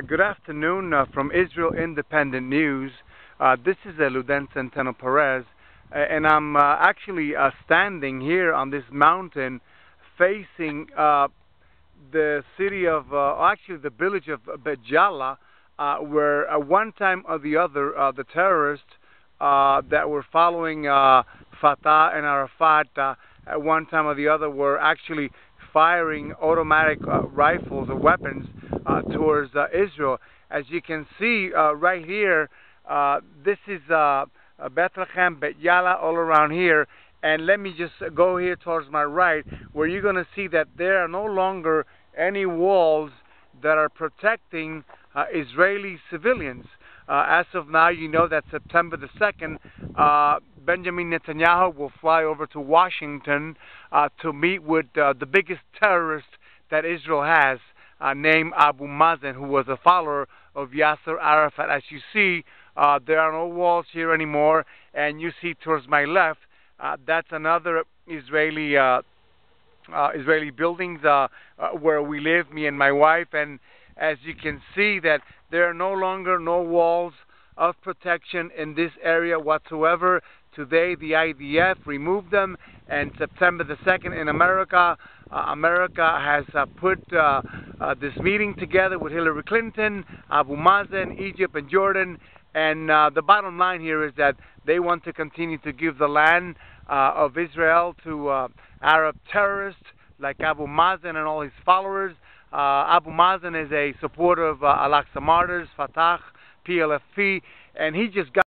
Good afternoon from Israel Independent News. This is Luden Centeno Perez, and I'm actually standing here on this mountain facing the city of, actually the village of Bet Jala, where one time or the other, the terrorists that were following Fatah and Arafat, at one time or the other, were actually firing automatic rifles or weapons towards Israel. As you can see right here, this is Bethlehem, Bet Jala, all around here. And let me just go here towards my right, where you're going to see that there are no longer any walls that are protecting Israeli civilians. As of now, you know that September the 2nd, Benjamin Netanyahu will fly over to Washington to meet with the biggest terrorist that Israel has, named Abu Mazen, who was a follower of Yasser Arafat. As you see, there are no walls here anymore, and you see towards my left, that's another Israeli buildings where we live, me and my wife. And as you can see, that there are no longer no walls of protection in this area whatsoever. Today, the IDF removed them, and September the 2nd in America, America has put this meeting together with Hillary Clinton, Abu Mazen, Egypt, and Jordan. And the bottom line here is that they want to continue to give the land of Israel to Arab terrorists like Abu Mazen and all his followers. Abu Mazen is a supporter of Al-Aqsa Martyrs, Fatah, PLFP, and he just got